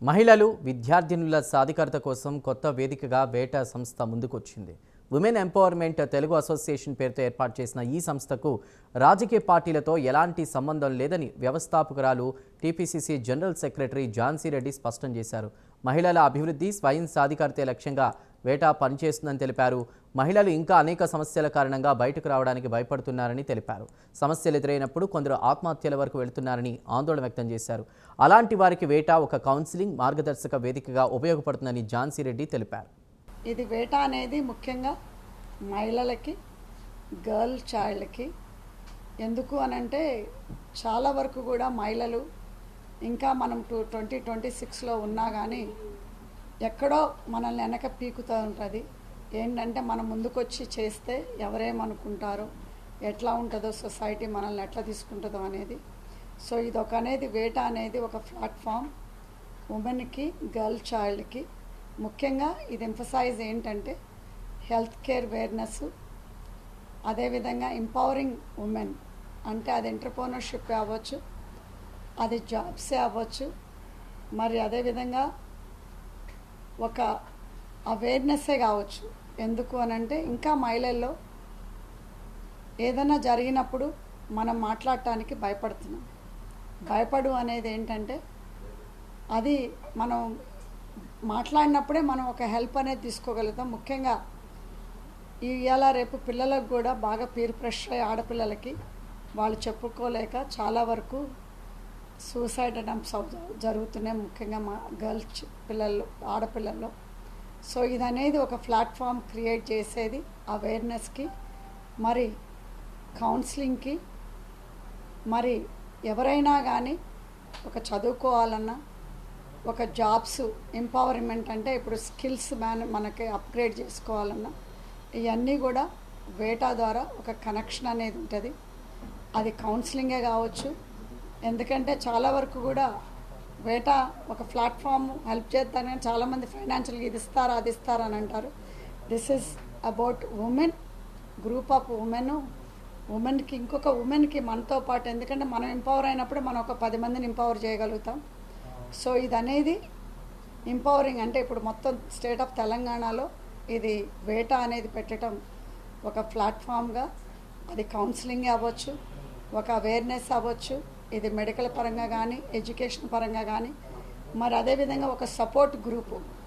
మహిళలు విద్యార్థినుల సాధికారత కోసం కొత్త వేదికగా వేటా సంస్థ ముందుకొచ్చింది. ఉమెన్ ఎంపవర్మెంట్ తెలుగు అసోసియేషన్ పేరుతో ఏర్పాటు చేసిన ఈ సంస్థకు రాజకీయ పార్టీలతో ఎలాంటి సంబంధం లేదని వ్యవస్థాపకురాలు TPCC general secretary Jhansi Reddy స్పష్టం చేశారు. మహిళల అభివృద్ధి, స్వయం సాధికారతే లక్ష్యంగా వేటా పనిచేస్తుందని తెలిపారు. మహిళలు ఇంకా అనేక సమస్యల కారణంగా బయటకు రావడానికి భయపడుతున్నారని తెలిపారు. సమస్యలు ఎదురైనప్పుడు కొందరు ఆత్మహత్యల వరకు వెళుతున్నారని ఆందోళన వ్యక్తం చేశారు. అలాంటి వారికి వేటా ఒక కౌన్సిలింగ్, మార్గదర్శక వేదికగా ఉపయోగపడుతుందని ఝాన్సీ రెడ్డి తెలిపారు. ఇది వేటా అనేది ముఖ్యంగా మహిళలకి, గర్ల్ చైల్డ్కి. ఎందుకు అనంటే చాలా వరకు కూడా మహిళలు ఇంకా మనం 2026లో ఉన్నా కానీ ఎక్కడో మనల్ని వెనక పీకుతూ ఉంటుంది. ఏంటంటే మనం ముందుకొచ్చి చేస్తే ఎవరేమనుకుంటారో, ఎట్లా ఉంటుందో సొసైటీ మనల్ని ఎట్లా తీసుకుంటుందో అనేది. సో ఇదొక అనేది వేటా అనేది ఒక ప్లాట్ఫామ్ ఉమెన్కి, గర్ల్ చైల్డ్కి. ముఖ్యంగా ఇది ఎంఫసైజ్ ఏంటంటే హెల్త్ కేర్ అవేర్నెస్, అదేవిధంగా ఎంపవరింగ్ ఉమెన్ అంటే అది ఎంటర్‌ప్రెన్యూర్‌షిప్ అవ్వచ్చు, అది జాబ్సే అవ్వచ్చు, మరి అదేవిధంగా ఒక అవేర్నెస్సే కావచ్చు. ఎందుకు అనంటే ఇంకా మహిళల్లో ఏదైనా జరిగినప్పుడు మనం మాట్లాడటానికి భయపడుతున్నాం. భయపడు అనేది ఏంటంటే అది మనం మాట్లాడినప్పుడే మనం ఒక హెల్ప్ అనేది తీసుకోగలుగుతాం. ముఖ్యంగా ఇవాళ రేపు పిల్లలకు కూడా బాగా పీర్ ప్రెషర్ అయ్యే ఆడపిల్లలకి వాళ్ళు చెప్పుకోలేక చాలా వరకు సూసైడ్ అటెంప్ట్స్ జరుగుతున్నాయి, ముఖ్యంగా మా గర్ల్స్ పిల్లలు, ఆడపిల్లల్లో. సో ఇది అనేది ఒక ప్లాట్ఫామ్ క్రియేట్ చేసేది అవేర్నెస్కి, మరి కౌన్సిలింగ్కి. మరి ఎవరైనా కానీ ఒక చదువుకోవాలన్నా, ఒక జాబ్స్ ఎంపవర్మెంట్ అంటే ఇప్పుడు స్కిల్స్ మనకి అప్గ్రేడ్ చేసుకోవాలన్నా ఇవన్నీ కూడా వేటా ద్వారా ఒక కనెక్షన్ అనేది ఉంటుంది. అది కౌన్సిలింగే కావచ్చు. ఎందుకంటే చాలా వరకు కూడా వేటా ఒక ప్లాట్ఫామ్ హెల్ప్ చేస్తానని చాలామంది ఫైనాన్షియల్గా ఇది ఇస్తారా అది ఇస్తారా అని అంటారు. This is about women, group of ఉమెన్కి ఇంకొక ఉమెన్కి మనతో పాటు. ఎందుకంటే మనం ఎంపవర్ అయినప్పుడు మనం ఒక 10 మందిని ఎంపవర్ చేయగలుగుతాం. సో ఇది అనేది ఎంపవరింగ్ అంటే ఇప్పుడు మొత్తం స్టేట్ ఆఫ్ తెలంగాణలో ఇది వేటా అనేది పెట్టడం ఒక ప్లాట్ఫామ్గా, అది కౌన్సిలింగ్ అవ్వచ్చు, ఒక అవేర్నెస్ అవ్వచ్చు, ఇది మెడికల్ పరంగా కానీ, ఎడ్యుకేషన్ పరంగా కానీ, మరి అదేవిధంగా ఒక సపోర్ట్ గ్రూపు.